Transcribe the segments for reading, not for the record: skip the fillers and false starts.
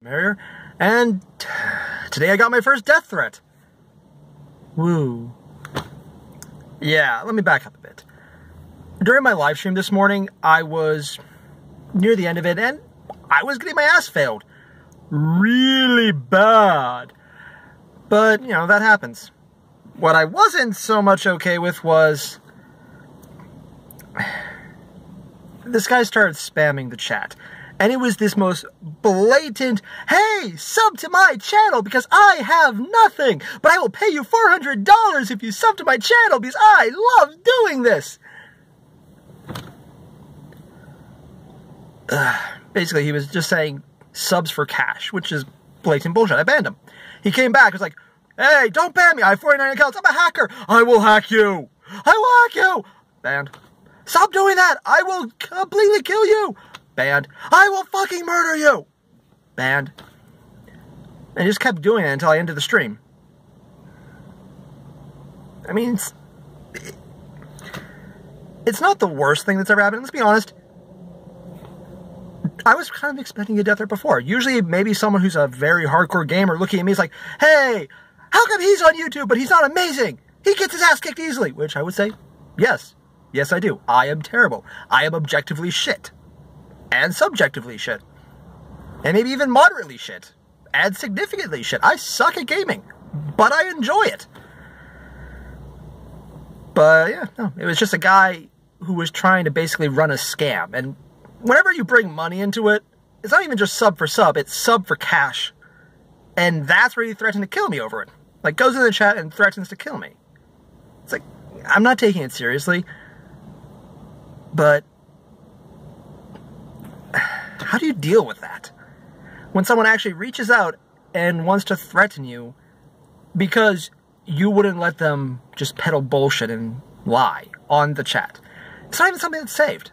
Airier, and today I got my first death threat. Woo. Yeah, let me back up a bit. During my live stream this morning, I was near the end of it, and I was getting my ass failed. Really bad. But, you know, that happens. What I wasn't so much okay with was this guy started spamming the chat. And it was this most blatant, hey, sub to my channel because I have nothing, but I will pay you $400 if you sub to my channel because I love doing this. Basically, he was just saying subs for cash, which is blatant bullshit. I banned him. He came back, was like, hey, don't ban me. I have 49 accounts. I'm a hacker. I will hack you. I will hack you. Banned. Stop doing that. I will completely kill you. Banned. I will fucking murder you! Banned. And he just kept doing it until I ended the stream. I mean, it's not the worst thing that's ever happened. Let's be honest. I was kind of expecting a death threat before. Usually, maybe someone who's a very hardcore gamer looking at me is like, hey, how come he's on YouTube, but he's not amazing? He gets his ass kicked easily. Which I would say, yes. Yes, I do. I am terrible. I am objectively shit. And subjectively shit. And maybe even moderately shit. And significantly shit. I suck at gaming. But I enjoy it. But yeah, no. It was just a guy who was trying to basically run a scam. And whenever you bring money into it, it's not even just sub for sub, it's sub for cash. And that's where he threatened to kill me over it. Like, goes in the chat and threatens to kill me. It's like, I'm not taking it seriously. But how do you deal with that? When someone actually reaches out and wants to threaten you because you wouldn't let them just peddle bullshit and lie on the chat. It's not even something that's saved,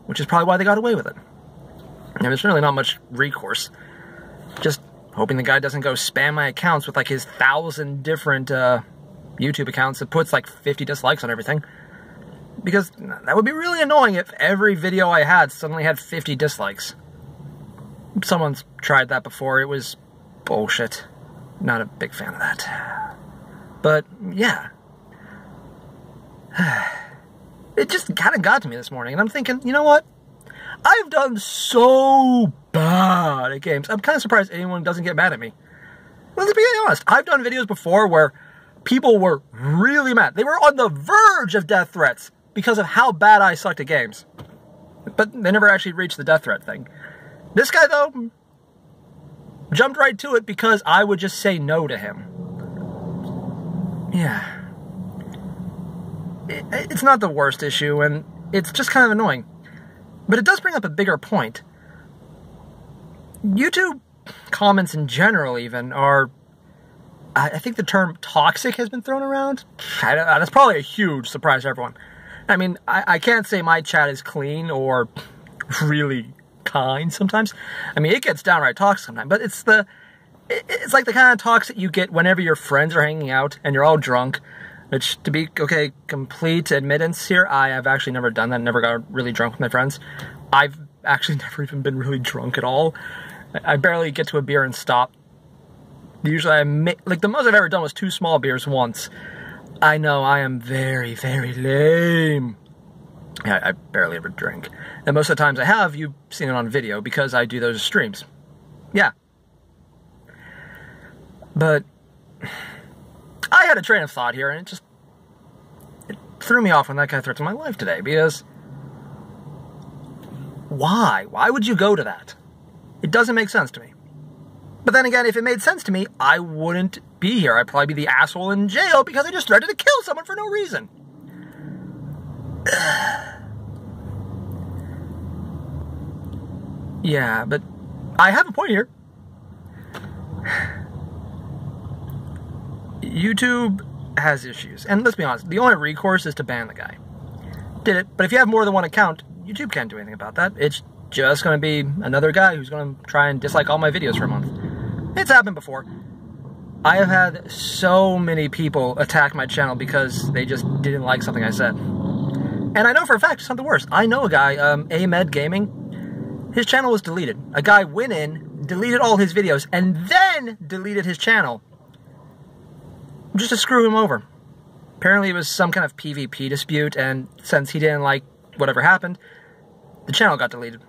which is probably why they got away with it. And there's really not much recourse. Just hoping the guy doesn't go spam my accounts with like his 1,000 different YouTube accounts that puts like 50 dislikes on everything. Because that would be really annoying if every video I had suddenly had 50 dislikes. Someone's tried that before. It was bullshit. Not a big fan of that. But, yeah. It just kind of got to me this morning, and I'm thinking, you know what? I've done so bad at games. I'm kind of surprised anyone doesn't get mad at me. Let's be honest. I've done videos before where people were really mad. They were on the verge of death threats because of how bad I sucked at games. But they never actually reached the death threat thing. This guy, though, jumped right to it because I would just say no to him. Yeah. It's not the worst issue, and it's just kind of annoying. But it does bring up a bigger point. YouTube comments in general, even, are... I think the term toxic has been thrown around. That's probably a huge surprise to everyone. I mean, I can't say my chat is clean or really kind sometimes. I mean, it gets downright toxic sometimes, but it's like the kind of talks that you get whenever your friends are hanging out and you're all drunk, which, to be, okay, complete admittance here, I have actually never done that, never got really drunk with my friends. I've actually never even been really drunk at all. I barely get to a beer and stop. Usually like, the most I've ever done was 2 small beers once. I know, I am very, very lame. Yeah, I barely ever drink. And most of the times I have, you've seen it on video because I do those streams. Yeah. But I had a train of thought here, and it threw me off when that guy threatened my life today, because why? Why would you go to that? It doesn't make sense to me. But then again, if it made sense to me, I wouldn't be here. I'd probably be the asshole in jail because I just threatened to kill someone for no reason. Yeah, but I have a point here. YouTube has issues. And let's be honest, the only recourse is to ban the guy. Did it, but if you have more than one account, YouTube can't do anything about that. It's just going to be another guy who's going to try and dislike all my videos for a month. It's happened before. I have had so many people attack my channel because they just didn't like something I said. And I know for a fact it's not the worst. I know a guy, Ahmed Gaming, his channel was deleted. A guy went in, deleted all his videos, and then deleted his channel just to screw him over. Apparently it was some kind of PvP dispute, and since he didn't like whatever happened, the channel got deleted.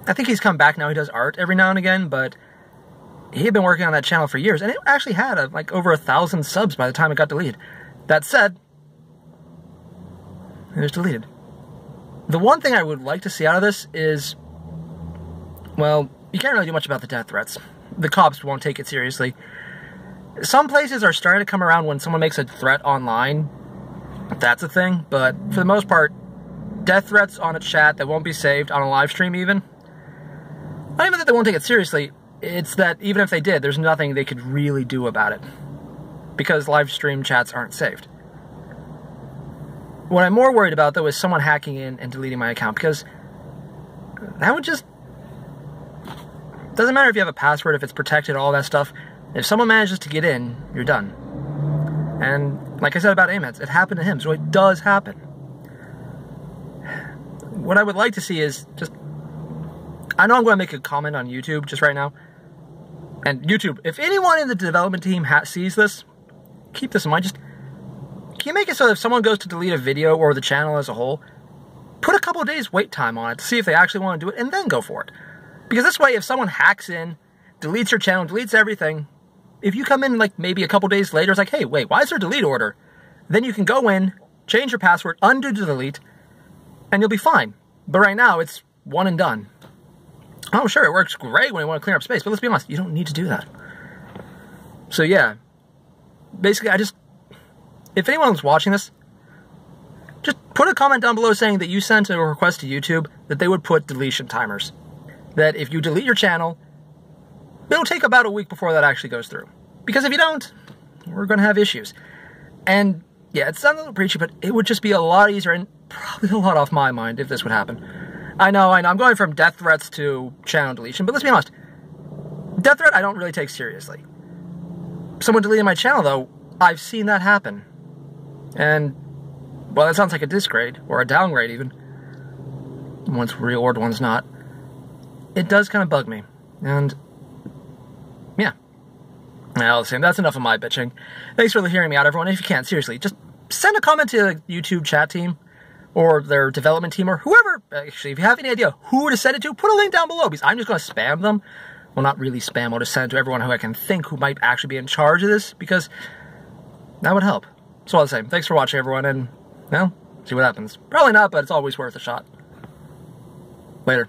I think he's come back now. He does art every now and again, but he had been working on that channel for years, and it actually had like over 1,000 subs by the time it got deleted. That said, it was deleted. The one thing I would like to see out of this is, well, you can't really do much about the death threats. The cops won't take it seriously. Some places are starting to come around when someone makes a threat online. That's a thing, but for the most part, death threats on a chat that won't be saved on a live stream even. Not even that they won't take it seriously, it's that even if they did, there's nothing they could really do about it. Because live stream chats aren't saved. What I'm more worried about, though, is someone hacking in and deleting my account, because that would just... Doesn't matter if you have a password, if it's protected, all that stuff. If someone manages to get in, you're done. And like I said about Amex, it happened to him, so it does happen. What I would like to see is just... I know I'm going to make a comment on YouTube just right now. And YouTube, if anyone in the development team sees this, keep this in mind. Just, can you make it so that if someone goes to delete a video or the channel as a whole, put a couple of days wait time on it to see if they actually want to do it, and then go for it. Because this way, if someone hacks in, deletes your channel, deletes everything, if you come in like maybe a couple days later, it's like, hey, wait, why is there a delete order? Then you can go in, change your password, undo the delete, and you'll be fine. But right now, it's one and done. Oh, sure, it works great when you want to clear up space, but let's be honest, you don't need to do that. So yeah, basically, if anyone's watching this, just put a comment down below saying that you sent a request to YouTube that they would put deletion timers. That if you delete your channel, it'll take about a week before that actually goes through. Because if you don't, we're going to have issues. And yeah, it sounds a little preachy, but it would just be a lot easier and probably a lot off my mind if this would happen. I know, I'm going from death threats to channel deletion, but let's be honest. Death threat I don't really take seriously. Someone deleting my channel, though, I've seen that happen. And, well, that sounds like a disgrade, or a downgrade even. One's real, one's not. It does kind of bug me. And, yeah. Well, same. That's enough of my bitching. Thanks for hearing me out, everyone. If you can, seriously, just send a comment to the YouTube chat team, or their development team, or whoever. Actually, if you have any idea who to send it to, put a link down below, because I'm just going to spam them. Well, not really spam, I'll just send it to everyone who I can think who might actually be in charge of this, because that would help. So all the same, thanks for watching, everyone, and, well, see what happens. Probably not, but it's always worth a shot. Later.